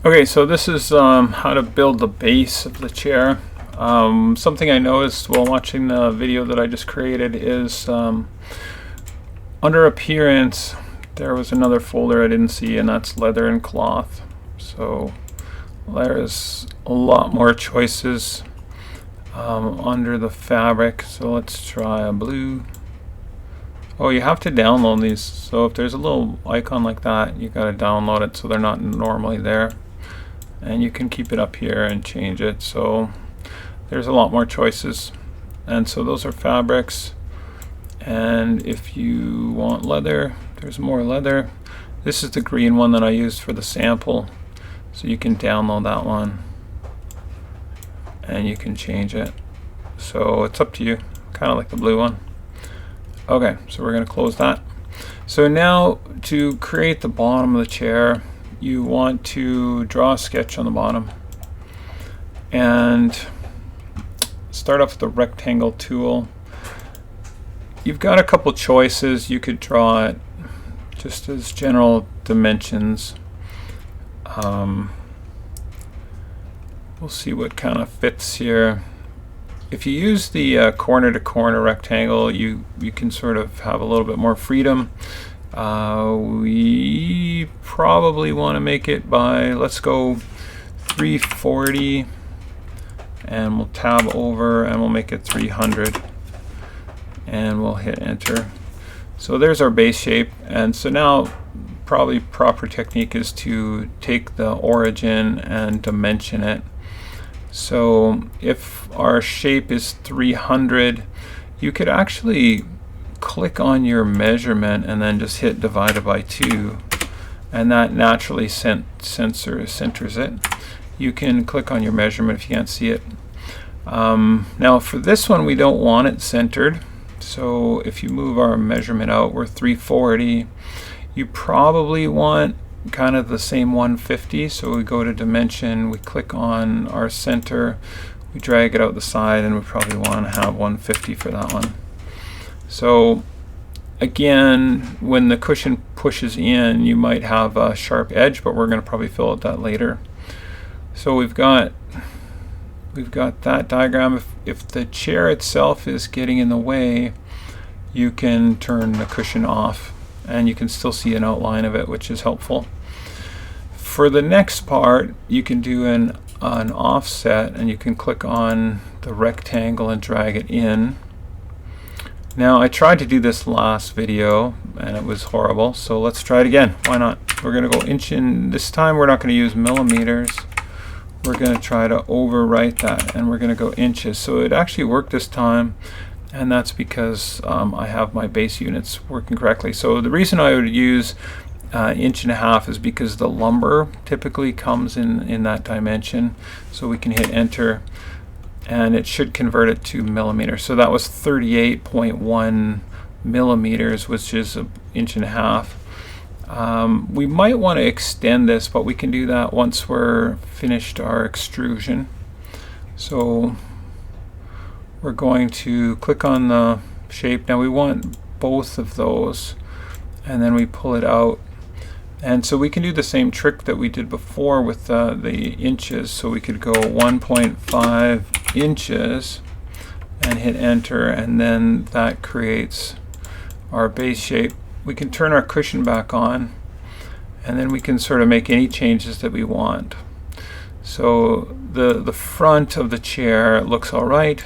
Okay, so this is how to build the base of the chair. Something I noticed while watching the video that I just created is under appearance there was another folder I didn't see, and that's leather and cloth. So there's a lot more choices under the fabric. So let's try a blue. Oh, you have to download these. So if there's a little icon like that, you got to download it so they're not normally there. And you can keep it up here and change it. So there's a lot more choices. And so those are fabrics. And if you want leather, there's more leather. This is the green one that I used for the sample. So you can download that one and you can change it. So it's up to you, kind of like the blue one. Okay, so we're going to close that. So now to create the bottom of the chair, you want to draw a sketch on the bottom and start off with the rectangle tool. You've got a couple choices. You could draw it just as general dimensions. We'll see what kind of fits here. If you use the corner to corner rectangle, you can sort of have a little bit more freedom. We probably want to make it by, let's go 340, and we'll tab over and we'll make it 300, and we'll hit enter. So there's our base shape. And so now probably proper technique is to take the origin and dimension it. So if our shape is 300, you could actually click on your measurement and then just hit divided by 2, and that naturally centers it. You can click on your measurement if you can't see it. Now for this one, we don't want it centered. So if you move our measurement out, we're 340. You probably want kind of the same 150. So we go to dimension, we click on our center, we drag it out the side, and we probably want to have 150 for that one. So again, when the cushion pushes in, you might have a sharp edge, but we're going to probably fill out that later. So we've got that diagram. If the chair itself is getting in the way, you can turn the cushion off and you can still see an outline of it, which is helpful. For the next part, you can do an offset, and you can click on the rectangle and drag it in. Now I tried to do this last video and it was horrible, so let's try it again. Why not? We're going to go inch in. This time we're not going to use millimeters. We're going to try to overwrite that, and we're going to go inches. So it actually worked this time, and that's because I have my base units working correctly. So the reason I would use 1.5 inches is because the lumber typically comes in that dimension. So we can hit enter, and it should convert it to millimeters. So that was 38.1 millimeters, which is 1.5 inches. We might want to extend this, but we can do that once we're finished our extrusion. So we're going to click on the shape. Now we want both of those, and then we pull it out. And so we can do the same trick that we did before with the inches. So we could go 1.5 inches and hit enter, and then that creates our base shape. We can turn our cushion back on, and then we can sort of make any changes that we want. So the front of the chair looks all right.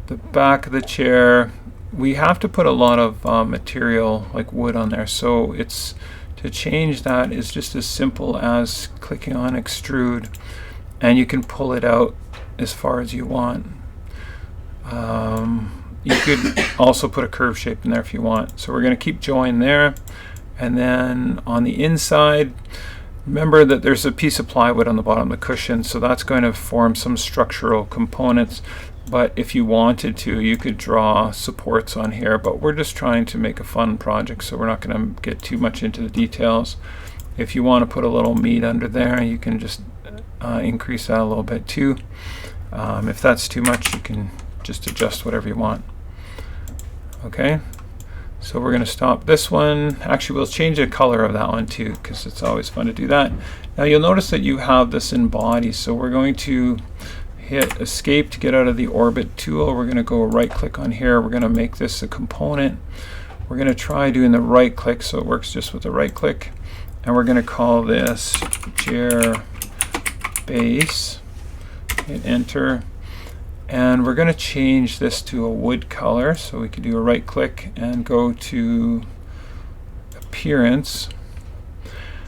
The back of the chair, we have to put a lot of material like wood on there. So to change that is just as simple as clicking on extrude, and you can pull it out as far as you want. You could also put a curve shape in there if you want. So we're going to keep join there, and then on the inside, remember that there's a piece of plywood on the bottom of the cushion, so that's going to form some structural components. But if you wanted to, you could draw supports on here, but we're just trying to make a fun project, so we're not going to get too much into the details. If you want to put a little meat under there, you can just increase that a little bit too. If that's too much, you can just adjust whatever you want. Okay, So we're going to stop this one. Actually, we'll change the color of that one too, because it's always fun to do that. Now you'll notice that you have this in body, so we're going to hit escape to get out of the orbit tool. We're going to go right click on here. We're going to make this a component. We're going to try doing the right click so it works just with the right click. And we're going to call this Ger base. Hit enter. And we're going to change this to a wood color, so we can do a right click and go to appearance.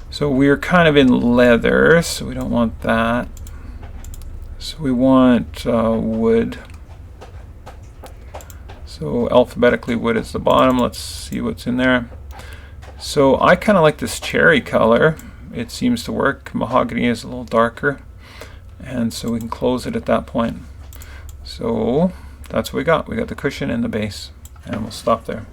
So we're kind of in leather, so we don't want that. So we want wood. So alphabetically wood is the bottom. Let's see what's in there. So I kind of like this cherry color. It seems to work. Mahogany is a little darker. And so we can close it at that point. So that's what we got. We got the cushion and the base, and we'll stop there.